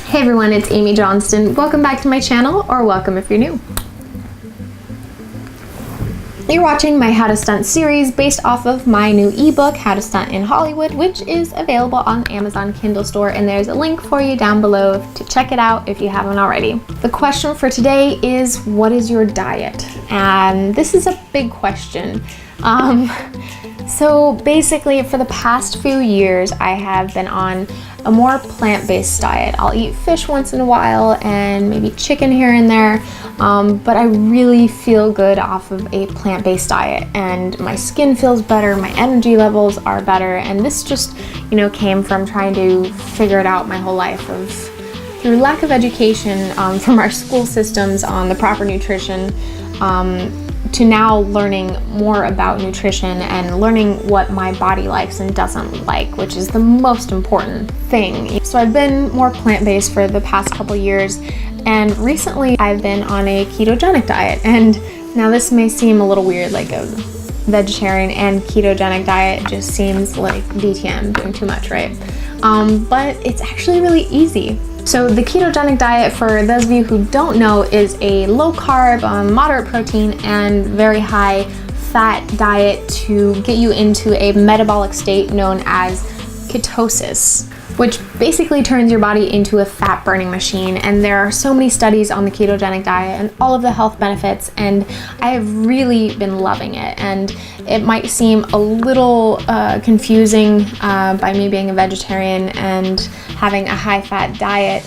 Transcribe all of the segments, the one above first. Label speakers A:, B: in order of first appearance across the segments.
A: Hey everyone, it's Amy Johnston. Welcome back to my channel, or welcome if you're new. You're watching my How to Stunt series based off of my new ebook, How to Stunt in Hollywood, which is available on Amazon Kindle store, and there's a link for you down below to check it out if you haven't already. The question for today is, what is your diet? And this is a big question. So basically, for the past few years, I have been on a more plant-based diet. I'll eat fish once in a while and maybe chicken here and there, but I really feel good off of a plant-based diet, and my skin feels better, my energy levels are better, and this just, came from trying to figure it out my whole life through lack of education from our school systems on the proper nutrition, to now learning more about nutrition and learning what my body likes and doesn't like, which is the most important thing. So I've been more plant-based for the past couple years, and recently I've been on a ketogenic diet. And now this may seem a little weird, like a vegetarian and ketogenic diet just seems like DTM, doing too much, right? But it's actually really easy. So the ketogenic diet, for those of you who don't know, is a low carb, moderate protein, and very high fat diet to get you into a metabolic state known as ketosis, which basically turns your body into a fat burning machine. And there are so many studies on the ketogenic diet and all of the health benefits, and I have really been loving it. And it might seem a little confusing by me being a vegetarian and having a high fat diet,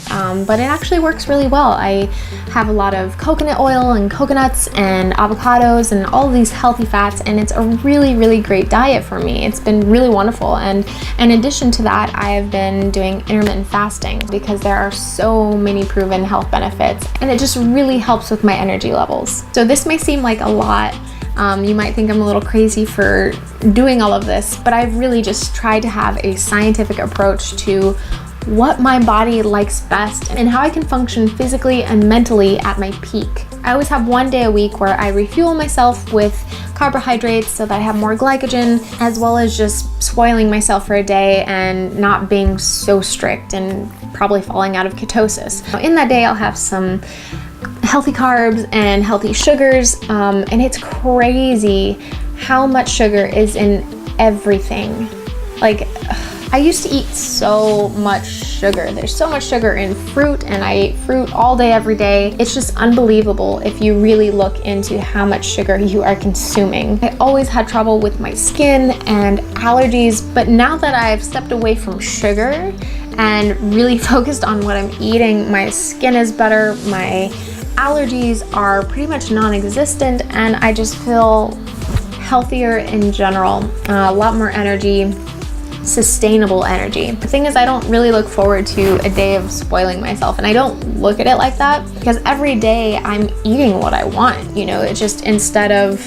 A: but it actually works really well. I have a lot of coconut oil and coconuts and avocados and all of these healthy fats, and it's a really, really great diet for me. It's been really wonderful. And in addition to that, I have been doing intermittent fasting because there are so many proven health benefits, and it just really helps with my energy levels. So this may seem like a lot. You might think I'm a little crazy for doing all of this, but I've really just tried to have a scientific approach to what my body likes best and how I can function physically and mentally at my peak. I always have one day a week where I refuel myself with carbohydrates so that I have more glycogen, as well as just spoiling myself for a day and not being so strict and probably falling out of ketosis. In that day, I'll have some healthy carbs and healthy sugars, and it's crazy how much sugar is in everything. Like, I used to eat so much sugar. There's so much sugar in fruit, and I ate fruit all day, every day. It's just unbelievable if you really look into how much sugar you are consuming. I always had trouble with my skin and allergies, but now that I've stepped away from sugar and really focused on what I'm eating, my skin is better, my allergies are pretty much non-existent, and I just feel healthier in general, a lot more energy, sustainable energy. The thing is, I don't really look forward to a day of spoiling myself, and I don't look at it like that because every day I'm eating what I want. It's just, instead of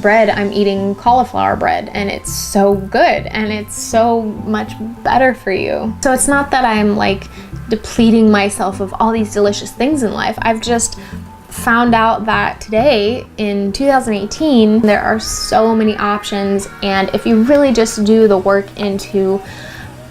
A: bread, I'm eating cauliflower bread, and it's so good and it's so much better for you. So it's not that I'm like depleting myself of all these delicious things in life. I've just found out that today in 2018 there are so many options, and if you really just do the work into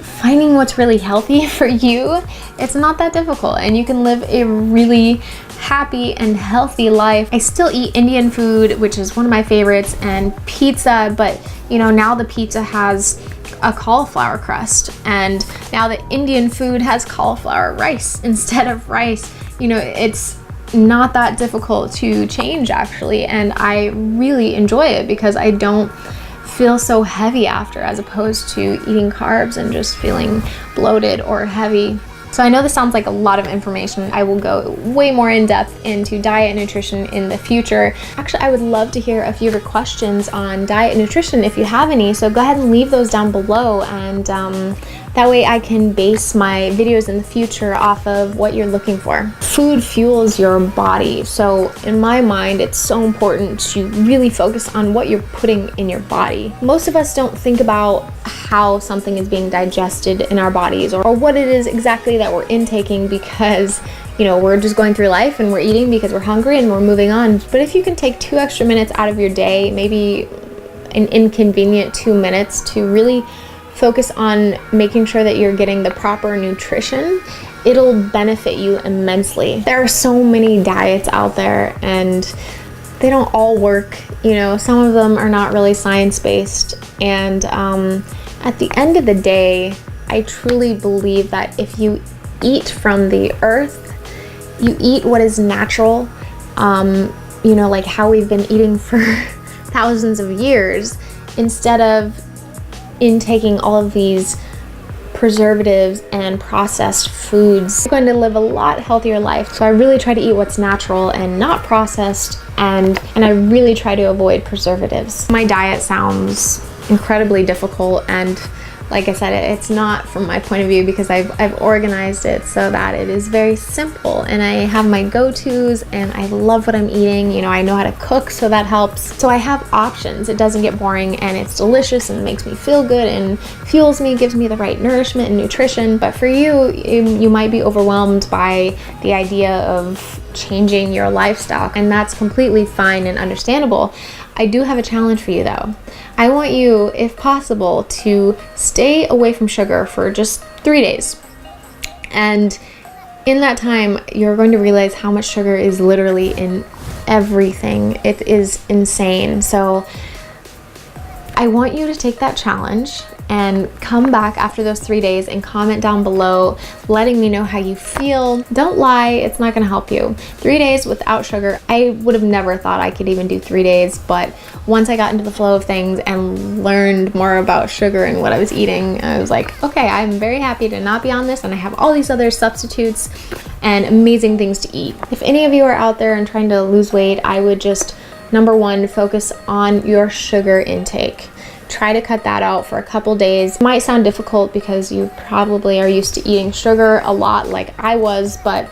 A: finding what's really healthy for you, it's not that difficult, and you can live a really happy and healthy life. I still eat Indian food, which is one of my favorites, and pizza, but now the pizza has a cauliflower crust, and now the Indian food has cauliflower rice instead of rice. It's not that difficult to change, actually, and I really enjoy it because I don't feel so heavy after, as opposed to eating carbs and just feeling bloated or heavy. So I know this sounds like a lot of information. I will go way more in depth into diet and nutrition in the future. Actually, I would love to hear a few of your questions on diet and nutrition if you have any. So go ahead and leave those down below, and that way I can base my videos in the future off of what you're looking for. Food fuels your body. So in my mind, it's so important to really focus on what you're putting in your body. Most of us don't think about how something is being digested in our bodies, or what it is exactly that we're intaking, because we're just going through life and we're eating because we're hungry and we're moving on. But if you can take 2 extra minutes out of your day, maybe an inconvenient 2 minutes, to really focus on making sure that you're getting the proper nutrition it'll benefit you immensely. There are so many diets out there and they don't all work. You know, some of them are not really science-based. And at the end of the day, I truly believe that if you eat from the earth, you eat what is natural, you know, like how we've been eating for thousands of years, instead of intaking all of these preservatives and processed foods, you're going to live a lot healthier life. So I really try to eat what's natural and not processed, and I really try to avoid preservatives. My diet sounds incredibly difficult, and like I said, it's not from my point of view, because I've organized it so that it is very simple, and I have my go-tos, and I love what I'm eating. You know, I know how to cook, so that helps. So I have options. It doesn't get boring, and it's delicious and makes me feel good and fuels me, gives me the right nourishment and nutrition. But for you, you might be overwhelmed by the idea of changing your lifestyle, and that's completely fine and understandable. I do have a challenge for you though. I want you, if possible, to stay away from sugar for just 3 days. And in that time, you're going to realize how much sugar is literally in everything. It is insane. So I want you to take that challenge and come back after those 3 days and comment down below letting me know how you feel. Don't lie, it's not gonna help you. 3 days without sugar. I would have never thought I could even do 3 days, but once I got into the flow of things and learned more about sugar and what I was eating, I was like, okay, I'm very happy to not be on this, and I have all these other substitutes and amazing things to eat. If any of you are out there and trying to lose weight, I would just, number one, focus on your sugar intake. Try to cut that out for a couple days. It might sound difficult because you probably are used to eating sugar a lot like I was, but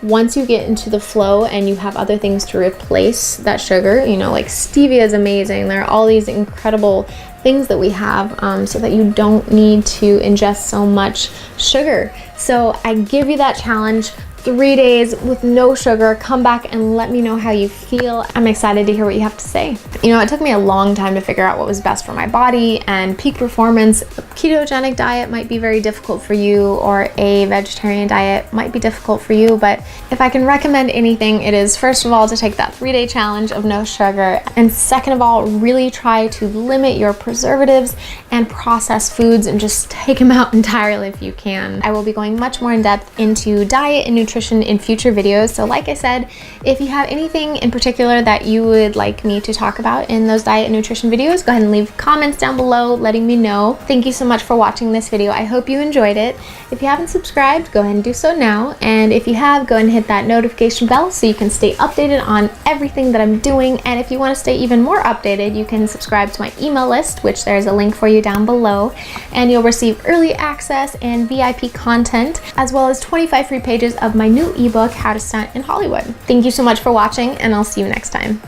A: once you get into the flow and you have other things to replace that sugar, you know, like stevia is amazing. There are all these incredible things that we have, so that you don't need to ingest so much sugar. So I give you that challenge. 3 days with no sugar. Come back and let me know how you feel. I'm excited to hear what you have to say. You know, it took me a long time to figure out what was best for my body and peak performance. A ketogenic diet might be very difficult for you, or a vegetarian diet might be difficult for you, but if I can recommend anything, it is first of all to take that 3-day challenge of no sugar, and second of all, really try to limit your preservatives and processed foods and just take them out entirely if you can. I will be going much more in depth into diet and nutrition in future videos. So like I said, if you have anything in particular that you would like me to talk about in those diet and nutrition videos, go ahead and leave comments down below letting me know. Thank you so much for watching this video. I hope you enjoyed it. If you haven't subscribed, go ahead and do so now. And if you have, go ahead and hit that notification bell so you can stay updated on everything that I'm doing. And if you want to stay even more updated, you can subscribe to my email list, which there's a link for you down below, and you'll receive early access and VIP content, as well as 25 free pages of my new ebook, How to Stunt in Hollywood. Thank you so much for watching, and I'll see you next time.